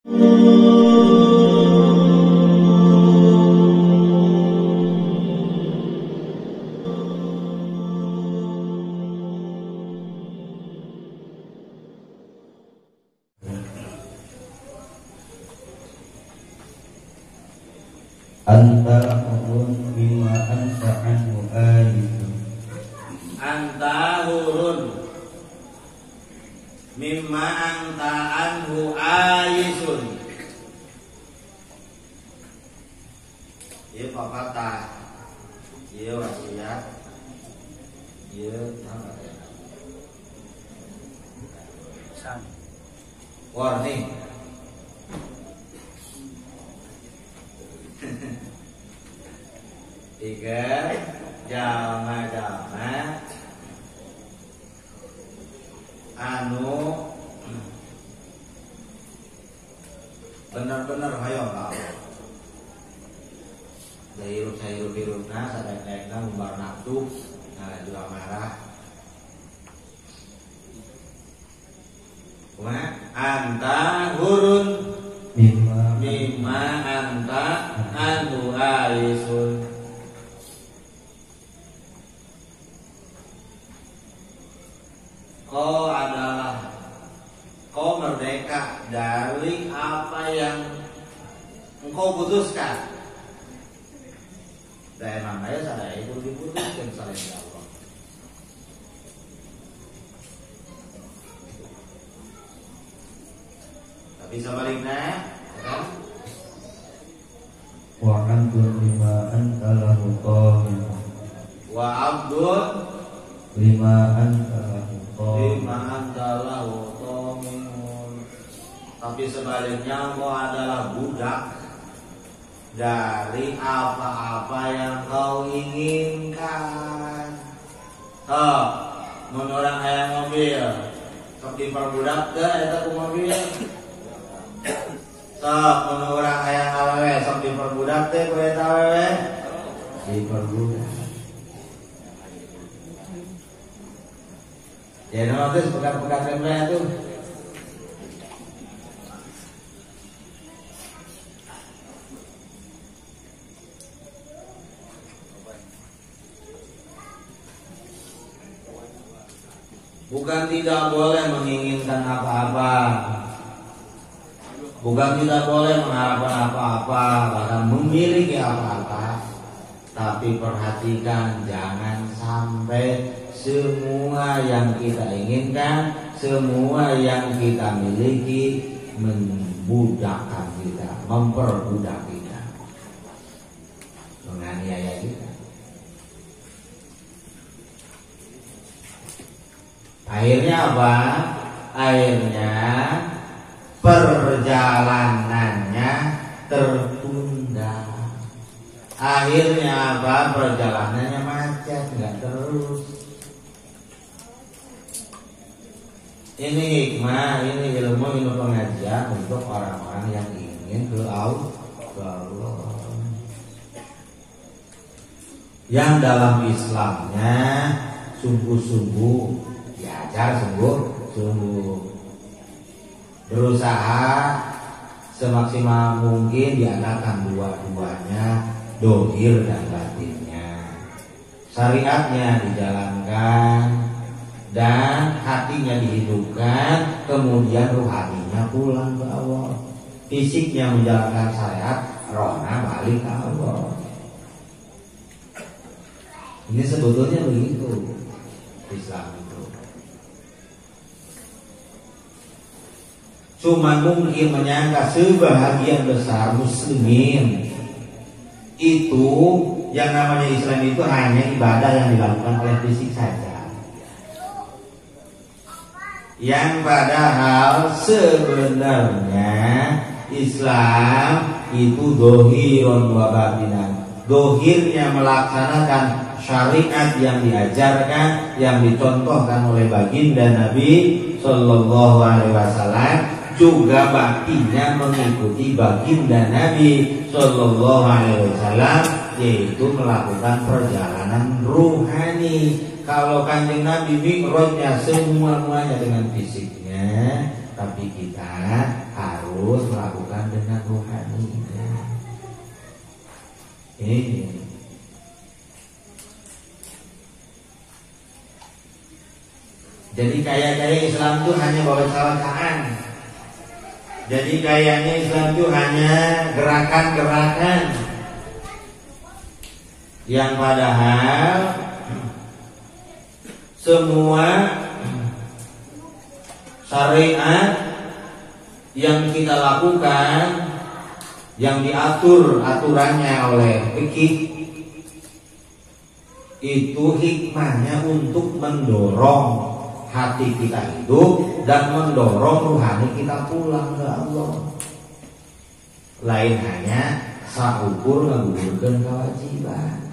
Anta hurun bima anta anhu ayitun. Anta hurun mimma anta anhu ayisun. Ieu papatah, ieu wasiat, ieu warning. Tiga jalma-jalma anu bener-bener hayang Allah. Hirup-hirupna sadaya-dayana umbar nafsu, juga marah. Anta hurun mimma anta anu aisun. Kau merdeka dari apa yang engkau putuskan. Dan namanya sadaya itu diputuskan selain Allah. Tapi sebaliknya, kan? Wa abdun lima anta lahu qamin. Wa abdun lima anta lahu qamin. Tapi sebaliknya engkau adalah budak dari apa-apa yang kau inginkan. Mun orang aya mobil, sok diperbudak teh eta ku mobil. Sok mun orang aya awewe, sok diperbudak teh ku eta awewe. Diperbudak. Ya nanti pegang-pegang remnya tuh. Bukan tidak boleh menginginkan apa-apa, bukan tidak boleh mengharapkan apa-apa, bahkan memiliki apa-apa. Tapi perhatikan, jangan sampai semua yang kita inginkan, semua yang kita miliki membudakkan kita, memperbudak kita, menganiaya kita. Akhirnya apa? Akhirnya perjalanannya tertunda. Akhirnya apa? Perjalanannya macet, nggak terus. Ini hikmah, ini ilmu pengajian untuk orang-orang yang ingin ke Allah. Yang dalam Islamnya sungguh-sungguh diajar, sungguh-sungguh berusaha semaksimal mungkin diadakan dua-duanya, dohir dan batinnya. Syariatnya dijalankan dan hatinya dihidupkan, kemudian ruhaninya pulang ke Allah. Fisiknya menjalankan syariat, rohnya balik ke Allah. Ini sebetulnya begitu Islam itu. Cuma mungkin menyangka sebahagian besar muslimin itu yang namanya Islam itu hanya ibadah yang dilakukan oleh fisik saja. Yang padahal sebenarnya Islam itu dohirun wa batinan. Dohirnya melaksanakan syariat yang diajarkan, yang dicontohkan oleh baginda Nabi Sallallahu Alaihi Wasallam, juga batinnya mengikuti baginda Nabi Sallallahu Alaihi Wasallam, yaitu melakukan perjalanan ruhani. Kalau Kanjeng Nabi mi'rajnya semuanya dengan fisiknya, tapi kita harus harus melakukan dengan rohaninya. Ini jadi kayaknya Islam itu hanya bacaan. Jadi kayaknya Islam itu hanya gerakan-gerakan yang padahal semua syariat yang kita lakukan, yang diatur aturannya oleh fikih, itu hikmahnya untuk mendorong hati kita hidup dan mendorong rohani kita pulang ke Allah. Lain hanya saukur ngagugurkeun kewajiban.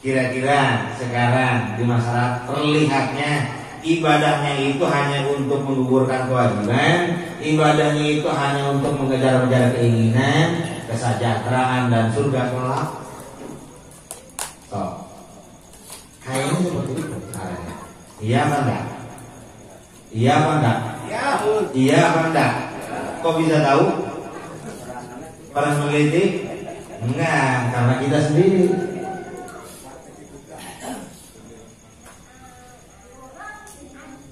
Kira-kira sekarang di masyarakat terlihatnya ibadahnya itu hanya untuk menggugurkan kewajiban, ibadahnya itu hanya untuk mengejar-ngejar keinginan, kesejahteraan dan surga kelak. So, kayaknya seperti itu. Iya apa enggak? Iya apa enggak? Iya apa enggak? Kok bisa tahu? Pernah meneliti? Enggak, karena kita sendiri.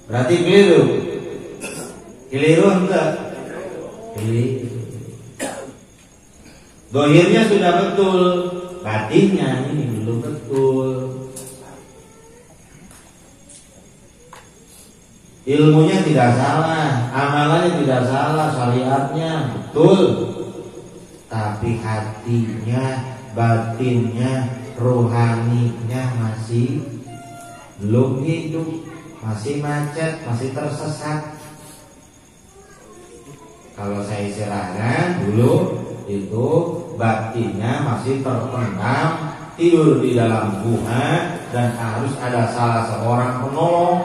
Berarti keliru. Keliru enggak? Keliru. Dohirnya sudah betul, batinnya ini belum betul. Ilmunya tidak salah, amalannya tidak salah, syariatnya betul. Tapi hatinya, batinnya, rohaninya masih belum hidup, masih macet, masih tersesat. Kalau saya istilahkan dulu itu batinnya masih terpendam, tidur di dalam gua, dan harus ada salah seorang penolong,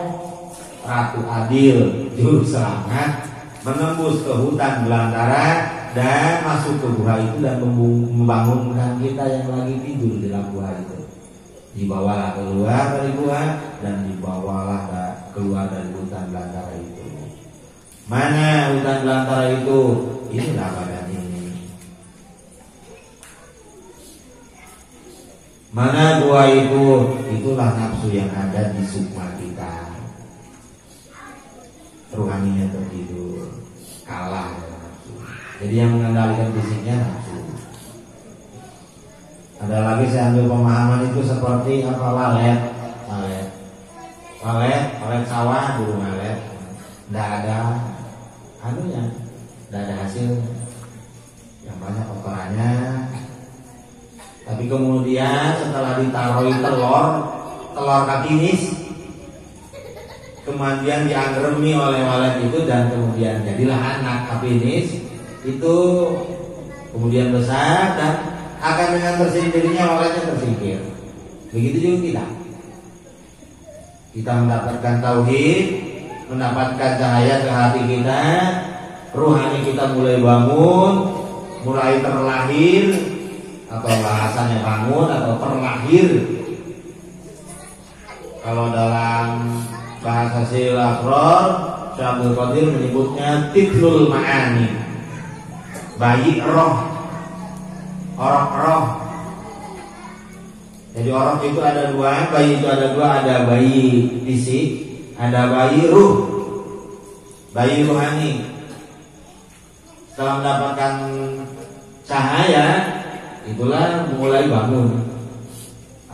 Ratu Adil, juru selamat, menembus ke hutan belantara dan masuk ke gua itu dan membangunkan kita yang lagi tidur di dalam gua itu. Dibawalah keluar dari gua dan dibawalah keluar dari hutan belantara itu. Mana hutan belantara itu? Inilah badan ini. Mana gua itu? Itulah nafsu yang ada di sukma kita. Rohaninya tertidur, kalah dengan nafsu. Jadi yang mengendalikan fisiknya nafsu. Ada lagi saya ambil pemahaman itu seperti apa? Walet sawah dulu walet, tidak ada anunya, tidak ada hasil yang banyak kotorannya. Tapi kemudian setelah ditaruhi telur kapinis, kemudian dianggremi oleh walet itu dan kemudian jadilah anak kapinis itu, kemudian besar dan akan dengan tersendirinya waletnya tersingkir. Begitu juga kita. Kita mendapatkan tauhid, mendapatkan cahaya ke hati kita, rohani kita mulai bangun, mulai terlahir, atau bahasanya bangun atau terlahir. Kalau dalam bahasa Syekh Asrar, Syekh Abdul Qadir menyebutnya tiflul ma'ani, bayi roh, orok roh. Jadi orok itu ada dua, bayi itu ada dua, ada bayi fisik, ada bayi ruh, bayi rohani. Setelah mendapatkan cahaya, itulah mulai bangun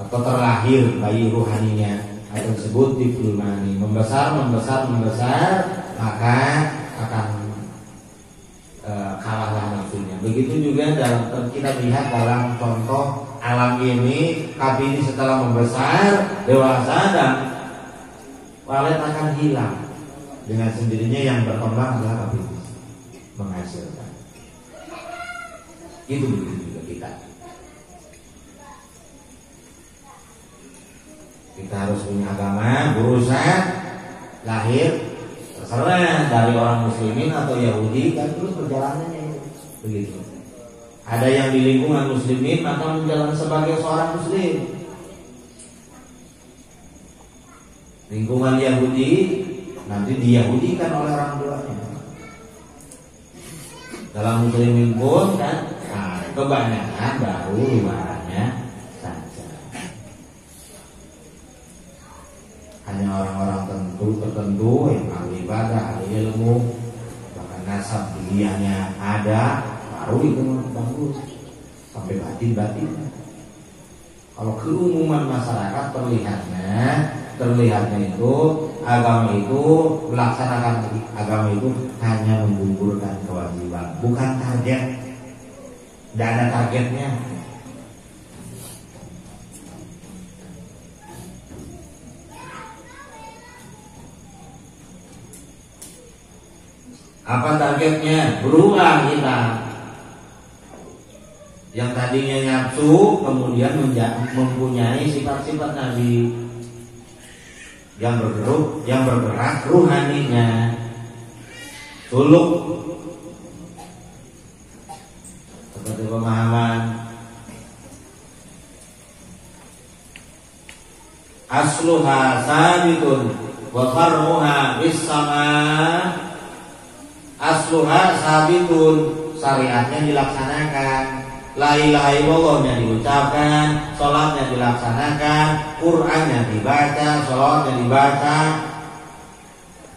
atau terlahir bayi rohaninya, atau disebut tiflul ma'ani. Membesar, maka akan kalahlah nafsunya. Begitu juga dalam kita lihat dalam contoh alam ini, ini setelah membesar, dewasa dan walet akan hilang. Dengan sendirinya yang berkembang adalah kapinis menghasilkan. Itu begitu juga kita. Kita harus punya agama, berusaha lahir terserah dari orang muslimin atau Yahudi, kan terus perjalanannya begitu. Ada yang di lingkungan muslimin maka menjalankan sebagai seorang muslim. Lingkungan Yahudi nanti diyahudikan oleh orang tuanya. Dalam muslimin pun kan, kebanyakan baru luarannya saja. Hanya orang-orang tertentu yang ahli ibadah, ahli ilmu, bahkan nasab dunianya ada, baru itu bagus sampai batin. Kalau keumuman masyarakat terlihatnya itu agama itu melaksanakan agama itu hanya menggugurkan kewajiban, bukan target. Tidak ada targetnya. Apa targetnya? Berubah kita. Yang tadinya nafsu kemudian mempunyai sifat-sifat Nabi yang bergerak ruhaninya, suluk seperti pemahaman asluha sabitun wa far'uha bis sama. Asluha sabitun, syariatnya dilaksanakan, la ilaha illallahnya diucapkan, sholatnya dilaksanakan, Qur'annya dibaca, sholatnya dibaca.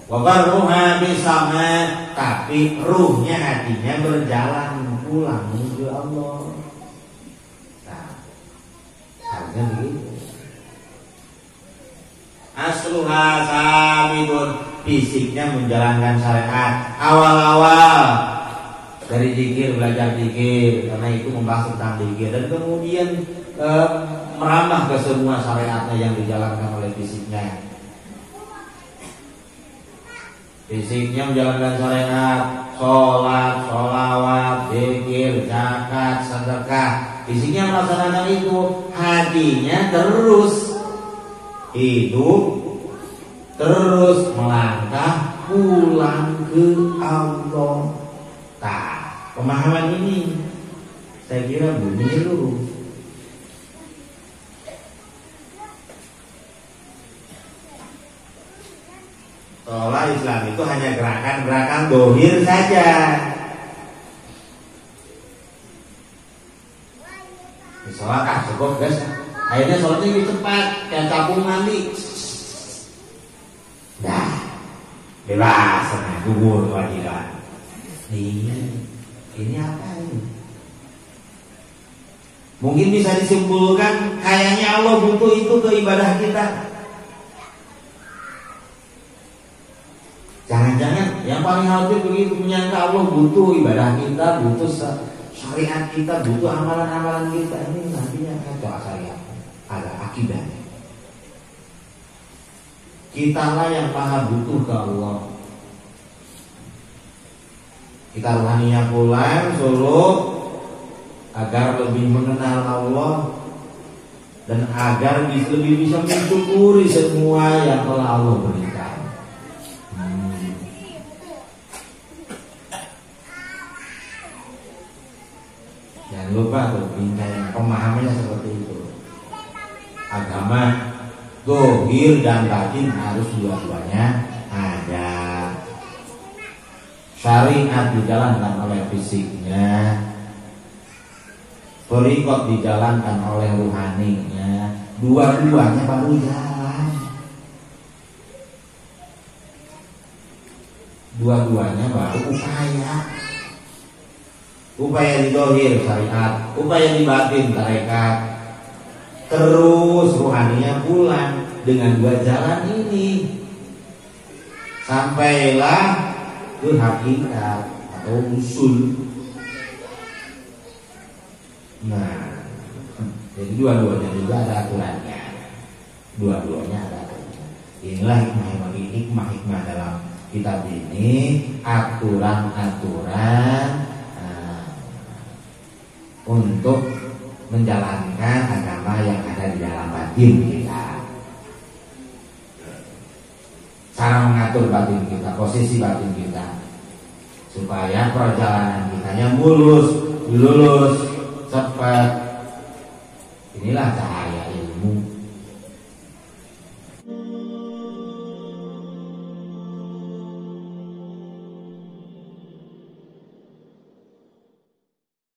Wa far'uha bis sama, tapi ruhnya, hatinya berjalan pulang menuju Allah. Nah, harusnya begitu. Asluha sabitun, fisiknya menjalankan syariat. Awal-awal dari zikir, belajar zikir, karena itu membahas tentang zikir, dan kemudian merambah ke semua syariatnya yang dijalankan oleh fisiknya. Fisiknya menjalankan syariat, sholat, sholawat, zikir, zakat, sedekah. Fisiknya melaksanakan itu, hatinya terus hidup, terus melangkah pulang ke Allah. Nah, pemahaman ini saya kira bunyi dulu. Seolah Islam itu hanya gerakan-gerakan dohir saja. Misalnya cukup guys, akhirnya sholatnya lebih cepat, kayak capung mandi. Nah, bebas, gugur kewajiban. Ini apa ini? Mungkin bisa disimpulkan kayaknya Allah butuh itu ke ibadah kita. Jangan-jangan yang paling khawatir begitu, menyangka Allah butuh ibadah kita, butuh syariat kita, butuh amalan-amalan kita. Ini nantinya kacau syariat, ada akidahnya. Kitalah yang maha butuh ke Allah. Kita rohaninya pulang suluk agar lebih mengenal Allah dan agar lebih bisa mensyukuri semua yang telah Allah berikan. Jangan lupa tuh pemahamannya seperti itu. Agama zahir dan batin harus dua-duanya ada. Syariat dijalankan oleh fisiknya, thariqat dijalankan oleh ruhaninya. Dua-duanya baru jalan. Dua-duanya baru upaya di zahir syariat, upaya di batin tarekat. Terus ruhaninya pulang dengan dua jalan ini, sampailah ke hakikat atau usul. Nah, jadi dua-duanya juga ada aturannya. Dua-duanya ada aturannya. Inilah hikmah dalam kitab ini, aturan-aturan untuk menjalankan agama yang ada di dalam batin kita. Cara mengatur batin kita, posisi batin kita, supaya perjalanan kitanya mulus, lurus, cepat. Inilah cara